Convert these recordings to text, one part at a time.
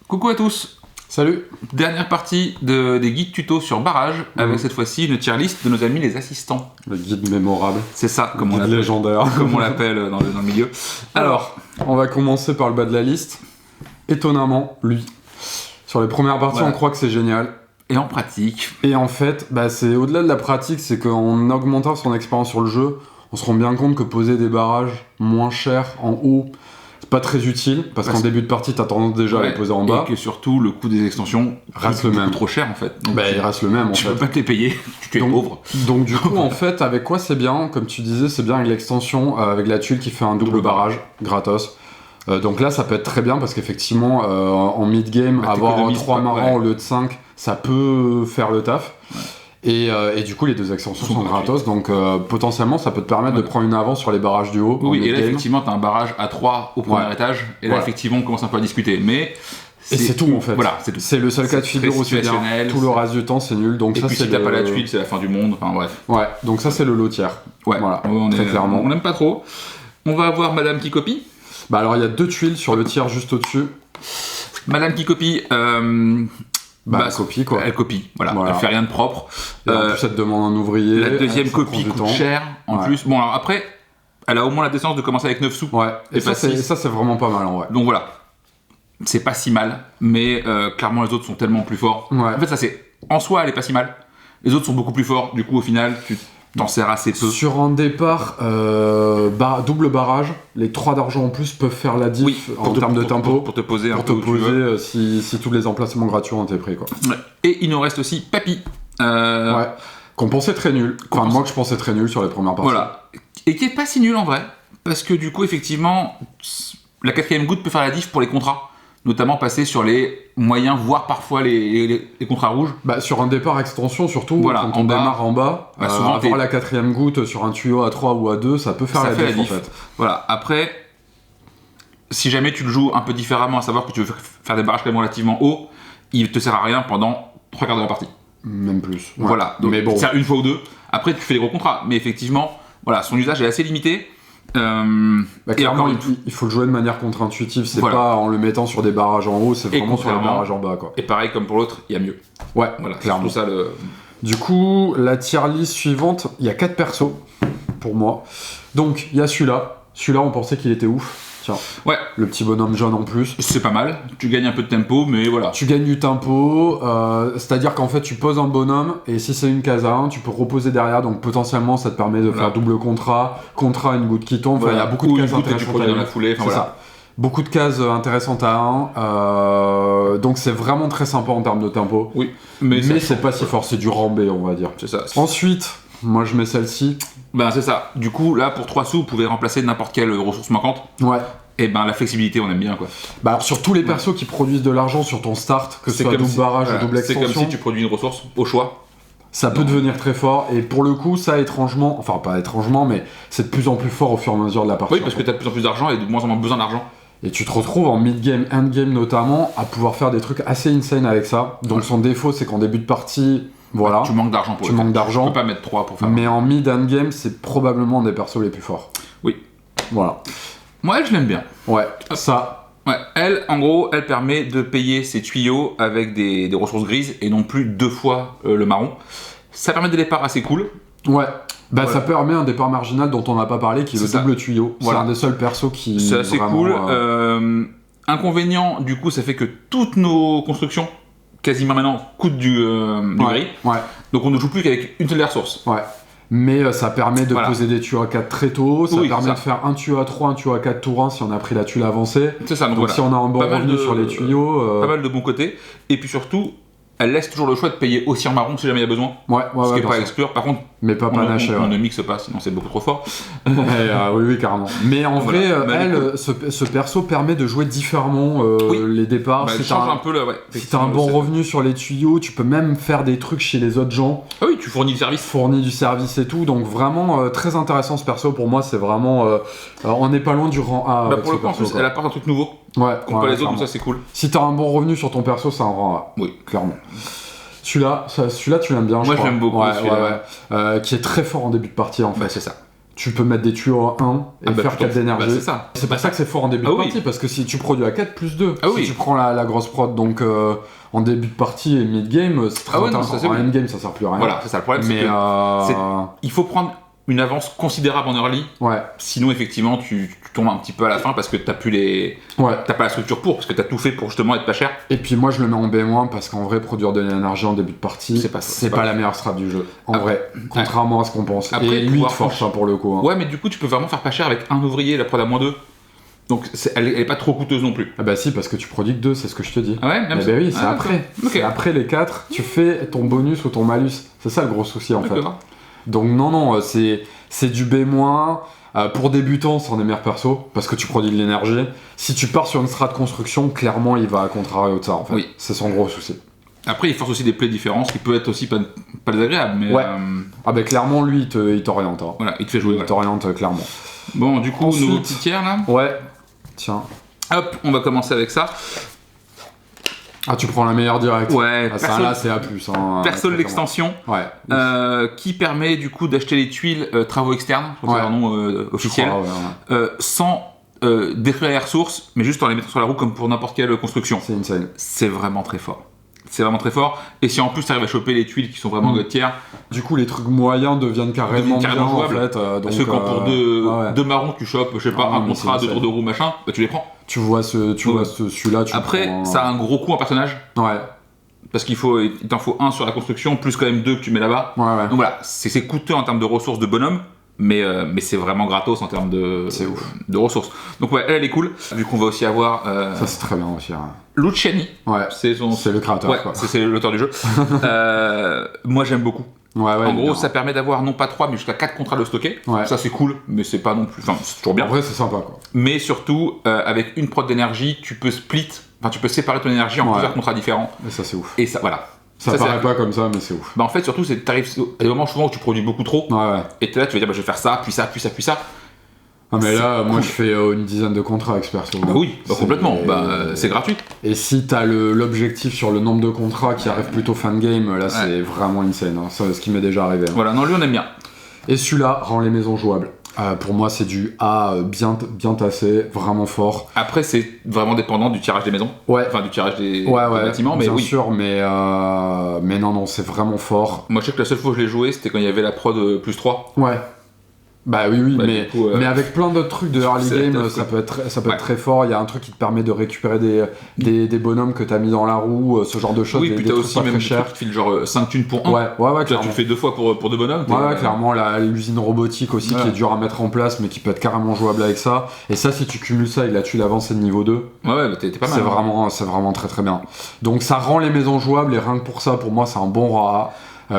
Coucou à tous. Salut. Dernière partie des guides tutos sur barrage, avec cette fois-ci une tier list de nos amis les assistants. Le guide mémorable. C'est ça, comme on guide l'appelle, légendaire. comme on l'appelle dans le milieu. Alors, on va commencer par le bas de la liste. Étonnamment, lui. Sur les premières parties, Voilà. on croit que c'est génial. Et en pratique, Et en fait, c'est au-delà de la pratique, c'est qu'en augmentant son expérience sur le jeu, on se rend bien compte que poser des barrages moins chers en haut, c'est pas très utile, parce qu'en début de partie, t'as tendance déjà à les poser en bas. et que surtout le coût des extensions Reste le même. trop cher en fait. Donc, Il reste le même en tu fait. peux pas te les payer, tu es pauvre. Donc du coup, en fait, avec quoi c'est bien, comme tu disais, c'est bien avec l'extension, avec la tuile qui fait un double barrage, gratos. Donc là, ça peut être très bien, parce qu'effectivement, en mid-game, avoir t'économises 3 pas, marrants au lieu de 5, ça peut faire le taf. Ouais. Et du coup, les deux extensions sont gratos, donc potentiellement, ça peut te permettre de prendre une avance sur les barrages du haut. Oui, en et là mid-game. effectivement, t'as un barrage à 3 au premier étage, et là effectivement, on commence un peu à discuter. Mais Et c'est tout en fait. Voilà, c'est tout. C'est le seul cas de figure où c'est bien. situationnel, Tout le reste du temps, c'est nul. Donc Et ça, puis c'est si t'as pas la tuile, c'est la fin du monde. Enfin bref. Ouais, donc ça, c'est le lot tiers. Ouais, Voilà, très clairement. On n'aime pas trop. On va avoir Madame qui copie. Alors, il y a 2 tuiles sur le tiers juste au-dessus. Madame qui copie. Elle copie quoi. Elle copie, voilà. Elle fait rien de propre. Et en plus, elle te demande un ouvrier. La deuxième ça prend copie du coûte temps. cher en plus. Bon, alors après, elle a au moins la décence de commencer avec 9 sous. Ouais, et pas ça, 6. c'est vraiment pas mal en vrai. Donc voilà. C'est pas si mal, mais clairement les autres sont tellement plus forts. Ouais. En fait, ça c'est. En soi, elle est pas si mal. Les autres sont beaucoup plus forts. Du coup, au final, tu t'en sers assez peu. Sur un départ, double barrage, les 3 d'argent en plus peuvent faire la diff en termes de tempo. Pour te poser un Pour peu te où tu veux. poser si tous les emplacements gratuits ont été pris quoi. Ouais. Et il nous reste aussi Papy. Ouais. Qu'on pensait très nul. Enfin, moi que je pensais très nul sur les premières parties. Voilà. Et qui est pas si nul en vrai. Parce que du coup, effectivement, la 4ème goutte peut faire la diff pour les contrats. Notamment passer sur les moyens, voire parfois les contrats rouges. Sur un départ extension, surtout Voilà, quand en on bas, démarre en bas, souvent avoir la 4ème goutte sur un tuyau à 3 ou à 2, ça peut faire Ça la fait diff la en diff. fait. Voilà. Après, si jamais tu le joues un peu différemment, à savoir que tu veux faire des barrages quand même relativement hauts, il te sert à rien pendant 3 quarts de la partie. Même plus. Ouais. Voilà. Donc, mais bon. il te sert une fois ou deux. Après, tu fais des gros contrats. Mais effectivement, voilà, son usage est assez limité. Et Clairement, encore il faut le jouer de manière contre-intuitive, c'est Voilà. pas en le mettant sur des barrages en haut, c'est vraiment sur les contrairement- barrages en bas quoi. Et pareil, comme pour l'autre, il y a mieux. Ouais, Voilà, clairement. c'est tout ça le. Du coup, la tier list suivante, il y a 4 persos pour moi. Donc, il y a celui-là. Celui-là, on pensait qu'il était ouf. Tiens, Ouais, le petit bonhomme jaune en plus. c'est pas mal. Tu gagnes un peu de tempo, mais voilà. Tu gagnes du tempo, c'est-à-dire qu'en fait, tu poses un bonhomme, et si c'est une case à 1, tu peux reposer derrière, donc potentiellement, ça te permet de faire double contrat, une goutte qui tombe. Enfin, il y a beaucoup de Ou une cases goutte que tu intéressantes produis à dans la 1. foulée. Enfin, C'est voilà. ça. Beaucoup de cases intéressantes à 1, donc c'est vraiment très sympa en termes de tempo. Oui, Mais ça- c'est pas si fort, c'est du rambé, on va dire. C'est ça. Ensuite, moi je mets celle-ci. Ben c'est ça. Du coup, là, pour 3 sous, vous pouvez remplacer n'importe quelle ressource manquante. Ouais. Et ben la flexibilité, on aime bien quoi. Alors sur tous les persos qui produisent de l'argent sur ton start, que ce soit double barrage ou double C'est extension, comme si tu produis une ressource au choix. ça peut devenir très fort. Et pour le coup, ça étrangement, enfin pas étrangement, mais c'est de plus en plus fort au fur et à mesure de la partie. Oui, parce que tu as de plus en plus d'argent et de moins en moins besoin d'argent. Et tu te retrouves en mid-game, end-game notamment, à pouvoir faire des trucs assez insane avec ça. Donc son défaut, c'est qu'en début de partie, voilà, Tu manques d'argent pour tu le faire. manques Tu d'argent. peux pas mettre 3 pour faire. Mais en mid-end-game, c'est probablement un des persos les plus forts. Oui. Voilà. Moi, elle, je l'aime bien. Ouais, ça. Ouais, elle, en gros, elle permet de payer ses tuyaux avec des ressources grises et non plus 2 fois le marron. Ça permet des départs assez cool. Ouais. Voilà. Ça permet un départ marginal dont on n'a pas parlé, qui est le C'est ça. double tuyau. Voilà. C'est un des seuls persos qui. C'est assez vraiment, cool. Inconvénient, du coup, ça fait que toutes nos constructions, quasiment maintenant, coûtent du gris. Ouais. Donc on ne joue plus qu'avec une seule des ressources. Ouais. Mais ça permet de Voilà. poser des tuyaux à 4 très tôt, ça Oui, permet ça. de faire un tuyau à 3, un tuyau à 4 tour 1 si on a pris la tuile avancée. C'est ça, donc Donc voilà. si on a un bon Pas mal revenu de- sur les tuyaux... Pas mal de bons côtés. Et puis surtout, elle laisse toujours le choix de payer aussi en marron si jamais il y a besoin. Ouais, Ce qui n'est bien pas à sûr. exclure. Par contre, Mais pas on panaché, ouais. ne mixe pas, sinon c'est beaucoup trop fort. Oui, carrément. Mais en Voilà. vrai, Bah, elle, ce perso permet de jouer différemment Oui. les départs. Bah, elle si t'as change un, un peu le. Ouais, si t'as un bon revenu sur les tuyaux, tu peux même faire des trucs chez les autres gens, Ah oui, tu fournis le service. fournir du service et tout. Donc vraiment très intéressant ce perso. Pour moi, c'est vraiment... on n'est pas loin du rang A. Bah, avec pour le ce coup, en perso, plus, quoi. elle apporte un truc nouveau. Ouais, Comme pas les autres, clairement. donc ça c'est cool. Si t'as un bon revenu sur ton perso, c'est un rang A. Oui. Clairement. Celui-là, tu l'aimes bien, Moi, je crois. l'aime beaucoup, Ouais, celui-là. ouais. Qui est très fort en début de partie, en fait. Bah, c'est ça. tu peux mettre des tuyaux à 1 et faire 4 d'énergie. C'est ça. C'est pour ça que c'est fort en début de partie, parce que si tu produis à 4 plus 2, si tu prends la grosse prod, donc en début de partie et mid-game, c'est très intéressant. En end-game, ça sert plus à rien. Voilà, c'est ça le problème. Mais il faut prendre une avance considérable en early. Sinon, effectivement, tu tombes un petit peu à la fin parce que t'as plus t'as pas la structure parce que t'as tout fait pour justement être pas cher. Et puis moi, je le mets en B- parce qu'en vrai, produire de l'énergie en début de partie, c'est pas la meilleure strat du jjeu. En vrai, contrairement à ce qu'on pense. Après, et 8 force pour le coup. Ouais, mais du coup, tu peux vraiment faire pas cher avec un ouvrier, la prod à -2. Donc elle est pas trop coûteuse non plus. Ah bah si, parce que tu produis que 2, c'est ce que je te dis. Ah ouais, même bah oui, c'est après. C'est après les 4, tu fais ton bonus ou ton malus. C'est ça le gros souci en fait. Donc non, c'est du B-. Pour débutants, c'en est meilleur perso, parce que tu produis de l'énergie. Si tu pars sur une strat de construction, clairement, il va à contrario de ça en fait. Oui. C'est son gros souci. Après, il force aussi des plays différents, ce qui peut être aussi pas désagréable. Mais Ah bah clairement, lui, il t'oriente. Hein. Voilà, il te fait jouer. Il t'oriente clairement. Bon, du coup, nouveau petit tiers là. Ouais. Tiens. Hop, on va commencer avec ça. Ah, tu prends la meilleure direct. Ouais, ça là c'est A+. Perso de l'extension. Ouais. Qui permet du coup d'acheter les tuiles travaux externes, je crois que c'est leur nom officiel, sans détruire les ressources, mais juste en les mettant sur la roue comme pour n'importe quelle construction. C'est insane. C'est vraiment très fort. C'est vraiment très fort. Et si en plus tu arrives à choper les tuiles qui sont vraiment god tier, du coup les trucs moyens deviennent carrément jouables en fait. Parce que quand pour deux marrons tu chopes, je sais pas, un contrat de tour de roue machin, bah tu les prends. Tu vois celui-là, tu après, prends, ça a un gros coût en personnage. Ouais. Parce il t'en faut un sur la construction, plus quand même 2 que tu mets là-bas. Ouais. Donc voilà, c'est coûteux en termes de ressources de bonhomme, mais c'est vraiment gratos en termes de ressources. Donc ouais, elle est cool. Vu qu'on va aussi avoir... ça c'est très bien aussi. Luciani. Ouais, c'est le créateur. Ouais, c'est l'auteur du jeu. Moi j'aime beaucoup. En gros, ça permet d'avoir non pas 3 mais jusqu'à 4 contrats de stocker. Ça c'est cool, mais c'est pas non plus. Enfin, c'est toujours bien. En vrai, c'est sympa quoi. Mais surtout, avec une prod d'énergie, tu peux séparer ton énergie en plusieurs contrats différents. Et ça c'est ouf. Et ça, voilà. Ça paraît pas comme ça, mais c'est ouf. Bah en fait, surtout, t'arrives à des moments souvent où tu produis beaucoup trop. Et t'es là, tu vas dire, bah, je vais faire ça, puis ça, puis ça, puis ça. Ah mais là, moi je fais une dizaine de contrats avec perso. Bah oui, complètement, c'est gratuit. Et si t'as l'objectif sur le nombre de contrats qui arrive plutôt fin de game, là c'est vraiment insane, hein. C'est ce qui m'est déjà arrivé. Hein. Voilà, non, lui on aime bien. Et celui-là rend les maisons jouables. Pour moi c'est du A bien tassé, vraiment fort. Après c'est vraiment dépendant du tirage des maisons. Enfin du tirage des bâtiments, mais bien sûr, mais non, c'est vraiment fort. Moi je sais que la seule fois où je l'ai joué, c'était quand il y avait la prod +3. Ouais. Bah oui, mais avec plein d'autres trucs de early game, ça peut être très fort. Il y a un truc qui te permet de récupérer des bonhommes que t'as mis dans la roue, ce genre de choses. Oui, puis t'as aussi même des trucs qui te filent genre 5 thunes pour 1. Ouais, tu le fais 2 fois pour 2 bonhommes. Ouais, clairement, l'usine robotique aussi qui est dure à mettre en place, mais qui peut être carrément jouable avec ça. Et ça, si tu cumules ça avec la tuile avancée de niveau 2, t'es pas mal. C'est vraiment très très bien. Donc ça rend les maisons jouables, et rien que pour ça, pour moi, c'est un bon rat.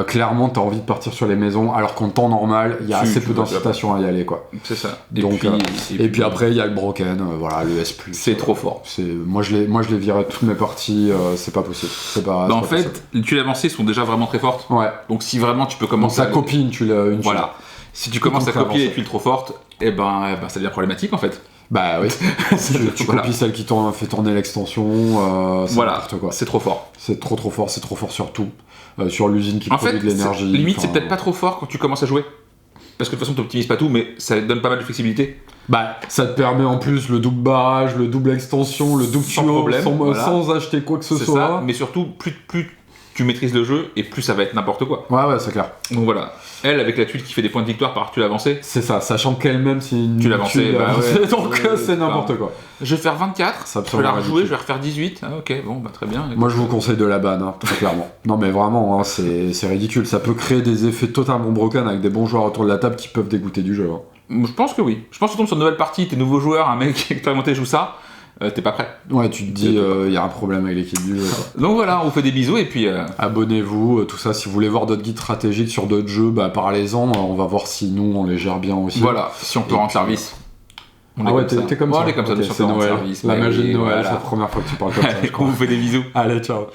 Clairement, t'as envie de partir sur les maisons, alors qu'en temps normal, il y a assez peu d'incitation à y aller, quoi. C'est ça. Et puis après, il y a le broken, le S+. C'est trop fort. Moi, je l'ai viré de toutes mes parties, c'est pas possible. En fait, les tuiles avancées sont déjà vraiment très fortes. Ouais. Donc si vraiment tu peux commencer. Donc ça copie une tuile. Voilà. Si tu commences à copier les tuiles trop fortes, ça devient problématique en fait. Bah oui. tu copies celle qui fait tourner l'extension. N'importe quoi. C'est trop fort. C'est trop fort. C'est trop fort sur tout. Sur l'usine qui produit de l'énergie. Limite, c'est peut-être pas trop fort quand tu commences à jouer. Parce que de toute façon, t'optimises pas tout, mais ça donne pas mal de flexibilité. Bah, ça te permet en plus le double barrage, le double extension, le double tuyau, sans acheter quoi que ce soit. Ça, mais surtout, plus tu maîtrises le jeu et plus ça va être n'importe quoi. Ouais, c'est clair. Donc voilà. Elle, avec la tuile qui fait des points de victoire par tuile avancée. C'est ça, sachant qu'elle-même, c'est une tuile avancée. Donc c'est n'importe quoi. Je vais faire 24, je vais la rejouer, je vais refaire 18. Ah, ok, bon, très bien. Moi, je vous conseille de la ban, très clairement. Non, mais vraiment, c'est ridicule. Ça peut créer des effets totalement broken avec des bons joueurs autour de la table qui peuvent dégoûter du jeu. Je pense que oui. Je pense que tu tombes sur une nouvelle partie, t'es nouveau joueur, un mec expérimenté joue ça. T'es pas prêt. Ouais, tu te dis, il y a un problème avec l'équipe du jeu. Donc voilà, on vous fait des bisous et puis... Abonnez-vous, tout ça. Si vous voulez voir d'autres guides stratégiques sur d'autres jeux, parlez-en. On va voir si nous, on les gère bien aussi. Voilà, si on peut rendre service. T'es comme ça. On est comme ça, c'est Noël. La magie de Noël, voilà. c'est la première fois que tu parles comme ça. On vous fait des bisous. Allez, ciao.